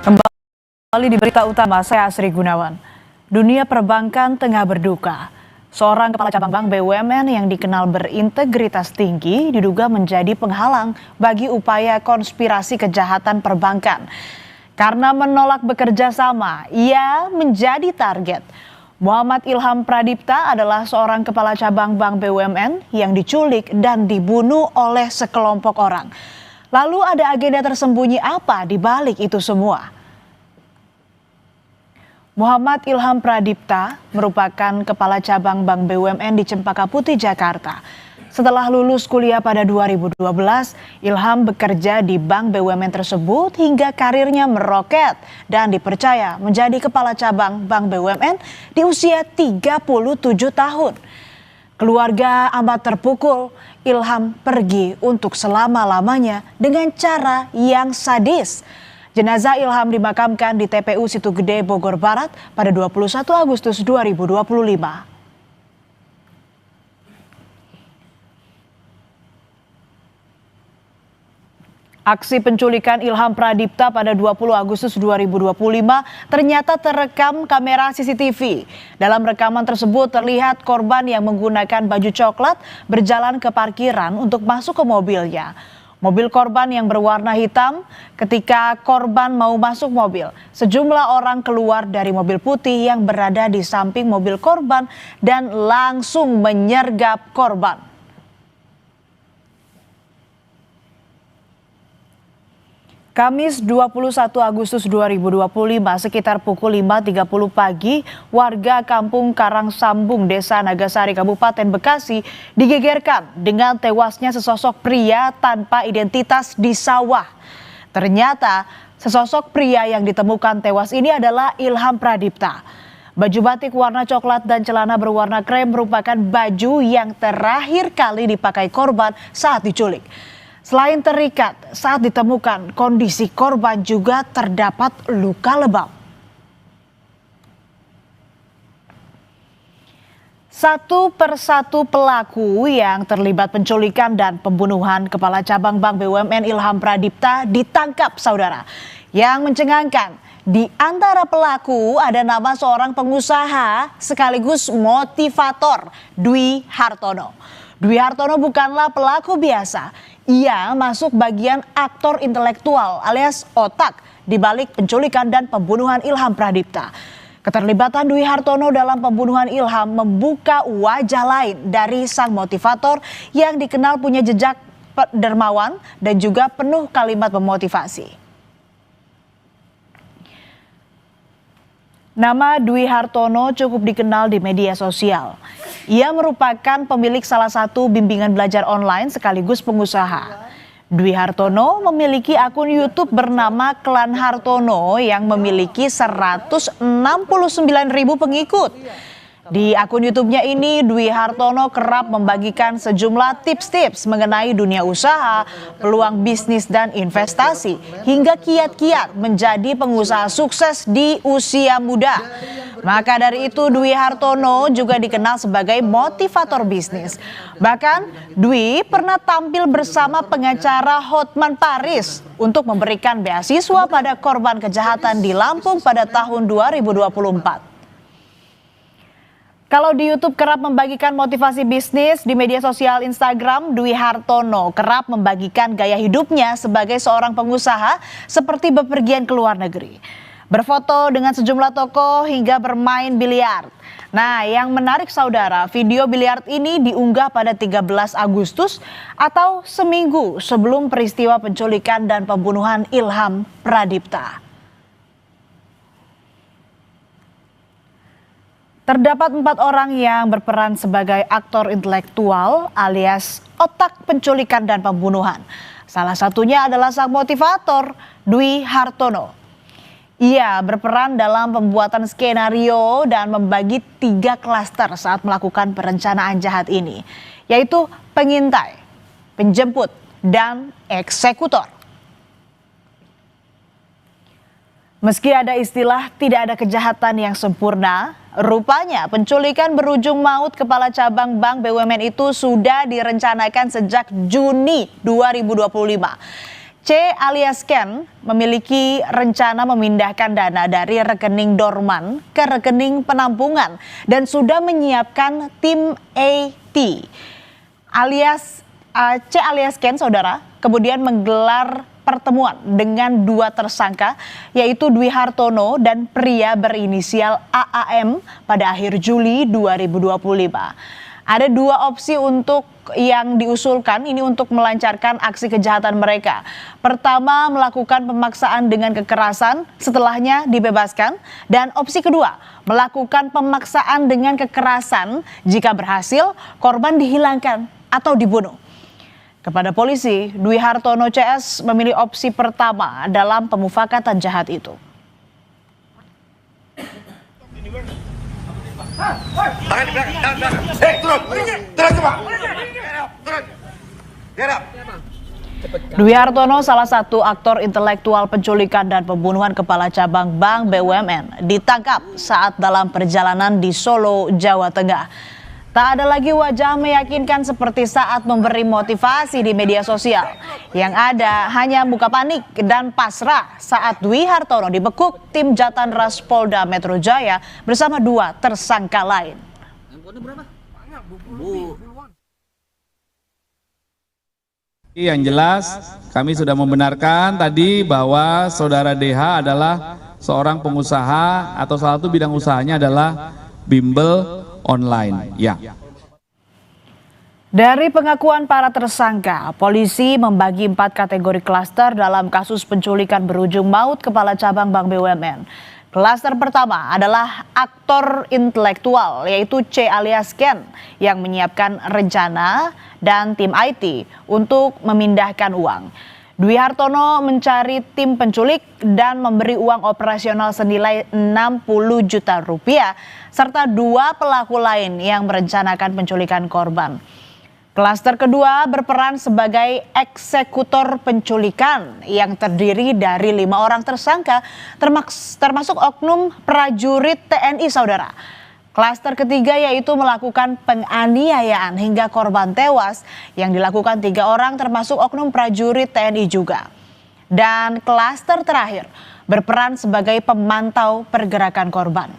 Kembali di berita utama, saya Asri Gunawan. Dunia perbankan tengah berduka. Seorang kepala cabang bank BUMN yang dikenal berintegritas tinggi diduga menjadi penghalang bagi upaya konspirasi kejahatan perbankan. Karena menolak bekerja sama, ia menjadi target. Muhammad Ilham Pradipta adalah seorang kepala cabang bank BUMN yang diculik dan dibunuh oleh sekelompok orang. Lalu ada agenda tersembunyi apa di balik itu semua? Muhammad Ilham Pradipta merupakan kepala cabang bank BUMN di Cempaka Putih, Jakarta. Setelah lulus kuliah pada 2012, Ilham bekerja di bank BUMN tersebut hingga karirnya meroket dan dipercaya menjadi kepala cabang bank BUMN di usia 37 tahun. Keluarga amat terpukul. Ilham pergi untuk selama-lamanya dengan cara yang sadis. Jenazah Ilham dimakamkan di TPU Situ Gede, Bogor Barat pada 21 Agustus 2025. Aksi penculikan Ilham Pradipta pada 20 Agustus 2025 ternyata terekam kamera CCTV. Dalam rekaman tersebut terlihat korban yang menggunakan baju coklat berjalan ke parkiran untuk masuk ke mobilnya. Mobil korban yang berwarna hitam. Ketika korban mau masuk mobil, sejumlah orang keluar dari mobil putih yang berada di samping mobil korban dan langsung menyergap korban. Kamis 21 Agustus 2025 sekitar pukul 5.30 pagi, warga kampung Karangsambung, Desa Nagasari, Kabupaten Bekasi digegerkan dengan tewasnya sesosok pria tanpa identitas di sawah. Ternyata sesosok pria yang ditemukan tewas ini adalah Ilham Pradipta. Baju batik warna coklat dan celana berwarna krem merupakan baju yang terakhir kali dipakai korban saat diculik. Selain terikat, saat ditemukan kondisi korban juga terdapat luka lebam. Satu persatu pelaku yang terlibat penculikan dan pembunuhan kepala cabang bank BUMN Ilham Pradipta ditangkap, saudara. Yang mencengangkan, di antara pelaku ada nama seorang pengusaha sekaligus motivator, Dwi Hartono. Dwi Hartono bukanlah pelaku biasa. Ia masuk bagian aktor intelektual alias otak di balik penculikan dan pembunuhan Ilham Pradipta. Keterlibatan Dwi Hartono dalam pembunuhan Ilham membuka wajah lain dari sang motivator yang dikenal punya jejak dermawan dan juga penuh kalimat memotivasi. Nama Dwi Hartono cukup dikenal di media sosial. Ia merupakan pemilik salah satu bimbingan belajar online sekaligus pengusaha. Dwi Hartono memiliki akun YouTube bernama Klan Hartono yang memiliki 169.000 pengikut. Di akun YouTube-nya ini, Dwi Hartono kerap membagikan sejumlah tips-tips mengenai dunia usaha, peluang bisnis dan investasi, hingga kiat-kiat menjadi pengusaha sukses di usia muda. Maka dari itu Dwi Hartono juga dikenal sebagai motivator bisnis. Bahkan Dwi pernah tampil bersama pengacara Hotman Paris untuk memberikan beasiswa pada korban kejahatan di Lampung pada tahun 2024. Kalau di YouTube kerap membagikan motivasi bisnis, di media sosial Instagram, Dwi Hartono kerap membagikan gaya hidupnya sebagai seorang pengusaha seperti bepergian ke luar negeri, berfoto dengan sejumlah tokoh hingga bermain biliar. Nah, yang menarik saudara, video biliar ini diunggah pada 13 Agustus atau seminggu sebelum peristiwa penculikan dan pembunuhan Ilham Pradipta. Terdapat 4 orang yang berperan sebagai aktor intelektual alias otak penculikan dan pembunuhan. Salah satunya adalah sang motivator, Dwi Hartono. Ia berperan dalam pembuatan skenario dan membagi 3 klaster saat melakukan perencanaan jahat ini, yaitu pengintai, penjemput, dan eksekutor. Meski ada istilah tidak ada kejahatan yang sempurna, rupanya penculikan berujung maut kepala cabang bank BUMN itu sudah direncanakan sejak Juni 2025. C alias Ken memiliki rencana memindahkan dana dari rekening Dorman ke rekening penampungan dan sudah menyiapkan tim AT. C alias Ken, saudara, kemudian menggelar pertemuan dengan dua tersangka yaitu Dwi Hartono dan pria berinisial AAM pada akhir Juli 2025. Ada dua opsi untuk yang diusulkan ini untuk melancarkan aksi kejahatan mereka. Pertama, melakukan pemaksaan dengan kekerasan, setelahnya dibebaskan. Dan opsi kedua, melakukan pemaksaan dengan kekerasan, jika berhasil korban dihilangkan atau dibunuh. Kepada polisi, Dwi Hartono CS memilih opsi pertama dalam pemufakatan jahat itu. Tangan di belakang, tangan. Turun coba. Turun. Gerak. Dwi Hartono, salah satu aktor intelektual penculikan dan pembunuhan kepala cabang Bank BUMN, ditangkap saat dalam perjalanan di Solo, Jawa Tengah. Tak ada lagi wajah meyakinkan seperti saat memberi motivasi di media sosial. Yang ada hanya muka panik dan pasrah saat Dwi Hartono dibekuk tim Jatanras Polda Metro Jaya bersama dua tersangka lain. Yang jelas kami sudah membenarkan tadi bahwa saudara DH adalah seorang pengusaha atau salah satu bidang usahanya adalah bimbel online. Ya. Dari pengakuan para tersangka, polisi membagi 4 kategori klaster dalam kasus penculikan berujung maut kepala cabang Bank BUMN. Klaster pertama adalah aktor intelektual yaitu C alias Ken yang menyiapkan rencana dan tim IT untuk memindahkan uang. Dwi Hartono mencari tim penculik dan memberi uang operasional senilai 60 juta rupiah serta 2 pelaku lain yang merencanakan penculikan korban. Klaster kedua berperan sebagai eksekutor penculikan yang terdiri dari 5 orang tersangka termasuk oknum prajurit TNI, saudara. Klaster ketiga yaitu melakukan penganiayaan hingga korban tewas yang dilakukan 3 orang termasuk oknum prajurit TNI juga. Dan klaster terakhir berperan sebagai pemantau pergerakan korban.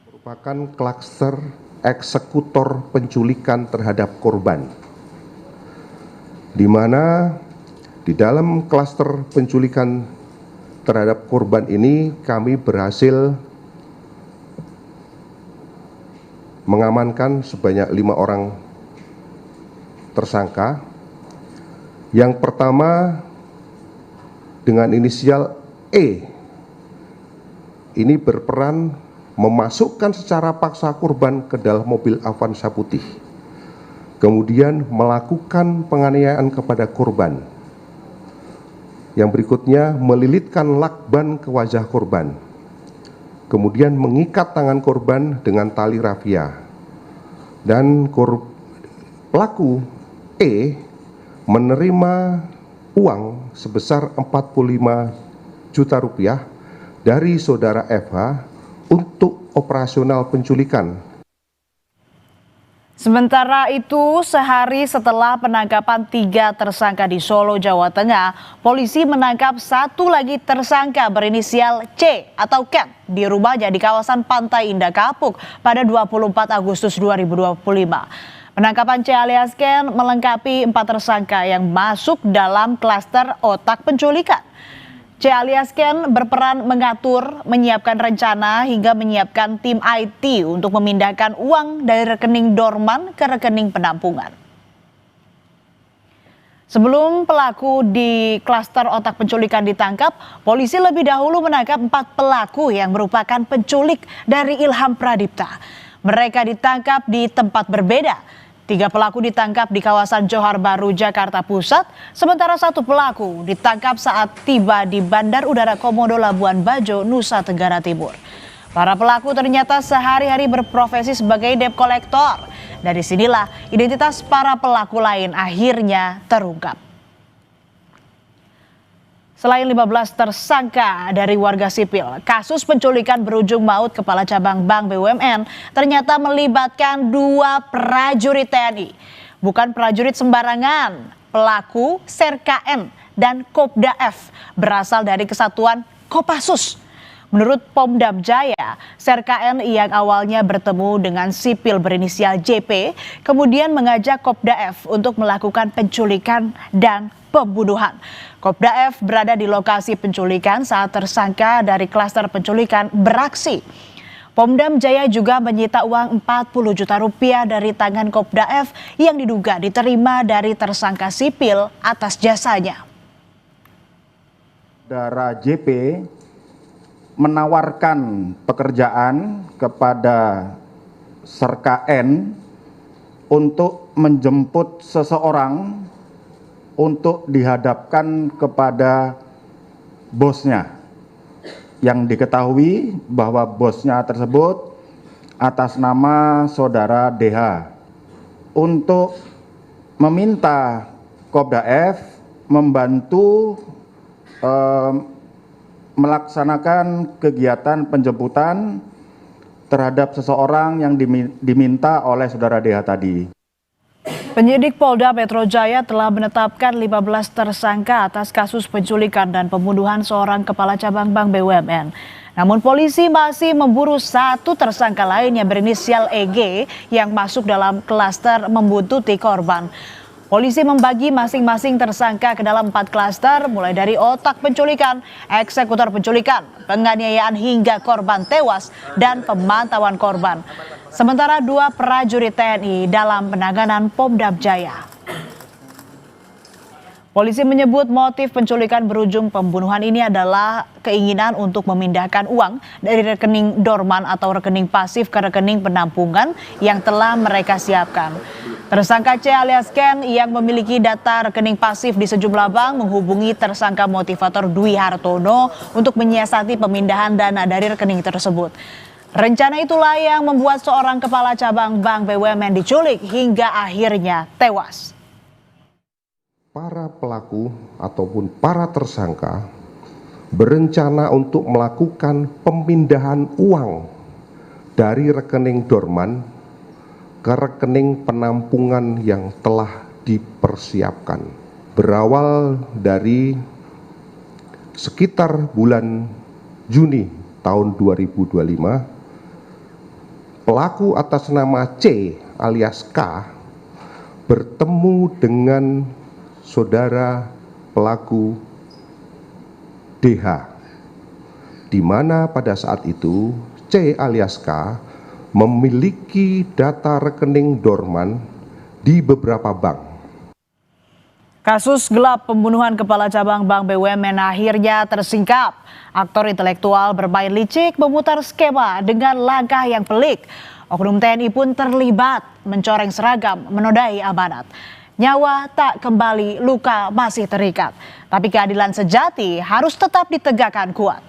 Merupakan klaster eksekutor penculikan terhadap korban, di mana di dalam klaster penculikan terhadap korban ini kami berhasil mengamankan sebanyak 5 orang tersangka. Yang pertama dengan inisial E, ini berperan memasukkan secara paksa korban ke dalam mobil Avanza putih, kemudian melakukan penganiayaan kepada korban. Yang berikutnya melilitkan lakban ke wajah korban, kemudian mengikat tangan korban dengan tali rafia. Dan pelaku E menerima uang sebesar 45 juta rupiah dari saudara FH untuk operasional penculikan. Sementara itu, sehari setelah penangkapan 3 tersangka di Solo, Jawa Tengah, polisi menangkap 1 lagi tersangka berinisial C atau Ken di rumahnya di kawasan Pantai Indah Kapuk pada 24 Agustus 2025. Penangkapan C alias Ken melengkapi 4 tersangka yang masuk dalam klaster otak penculikan. C alias Ken berperan mengatur, menyiapkan rencana hingga menyiapkan tim IT untuk memindahkan uang dari rekening Dorman ke rekening penampungan. Sebelum pelaku di klaster otak penculikan ditangkap, polisi lebih dahulu menangkap 4 pelaku yang merupakan penculik dari Ilham Pradipta. Mereka ditangkap di tempat berbeda. 3 pelaku ditangkap di kawasan Johar Baru, Jakarta Pusat, sementara 1 pelaku ditangkap saat tiba di Bandar Udara Komodo Labuan Bajo, Nusa Tenggara Timur. Para pelaku ternyata sehari-hari berprofesi sebagai debt collector. Dari sinilah identitas para pelaku lain akhirnya terungkap. Selain 15 tersangka dari warga sipil, kasus penculikan berujung maut kepala cabang Bank BUMN ternyata melibatkan 2 prajurit TNI. Bukan prajurit sembarangan, pelaku Serka-N dan Kopda F berasal dari kesatuan Kopassus. Menurut Pomdam Jaya, Serka-N yang awalnya bertemu dengan sipil berinisial JP, kemudian mengajak Kopda F untuk melakukan penculikan dan pembunuhan. Kopda F berada di lokasi penculikan saat tersangka dari klaster penculikan beraksi. Pomdam Jaya juga menyita uang 40 juta rupiah dari tangan Kopda F yang diduga diterima dari tersangka sipil atas jasanya. Saudara JP menawarkan pekerjaan kepada Serka-N untuk menjemput seseorang untuk dihadapkan kepada bosnya, yang diketahui bahwa bosnya tersebut atas nama saudara DH, untuk meminta Kopda F membantu melaksanakan kegiatan penjemputan terhadap seseorang yang diminta oleh saudara DH tadi. Penyidik Polda Metro Jaya telah menetapkan 15 tersangka atas kasus penculikan dan pembunuhan seorang kepala cabang Bank BUMN. Namun polisi masih memburu satu tersangka lain yang berinisial EG yang masuk dalam klaster membuntuti korban. Polisi membagi masing-masing tersangka ke dalam 4 klaster, mulai dari otak penculikan, eksekutor penculikan, penganiayaan hingga korban tewas, dan pemantauan korban. Sementara 2 prajurit TNI dalam penanganan Pomdam Jaya. Polisi menyebut motif penculikan berujung pembunuhan ini adalah keinginan untuk memindahkan uang dari rekening dorman atau rekening pasif ke rekening penampungan yang telah mereka siapkan. Tersangka C alias Ken yang memiliki data rekening pasif di sejumlah bank menghubungi tersangka motivator Dwi Hartono untuk menyiasati pemindahan dana dari rekening tersebut. Rencana itulah yang membuat seorang kepala cabang Bank BUMN diculik hingga akhirnya tewas. Para pelaku ataupun para tersangka berencana untuk melakukan pemindahan uang dari rekening dorman ke rekening penampungan yang telah dipersiapkan. Berawal dari sekitar bulan Juni tahun 2025, pelaku atas nama C alias K bertemu dengan saudara pelaku DH, di mana pada saat itu C alias K memiliki data rekening dorman di beberapa bank. Kasus gelap pembunuhan kepala cabang Bank BUMN akhirnya tersingkap. Aktor intelektual bermain licik memutar skema dengan langkah yang pelik. Oknum TNI pun terlibat mencoreng seragam, menodai amanat. Nyawa tak kembali, luka masih terikat. Tapi keadilan sejati harus tetap ditegakkan kuat.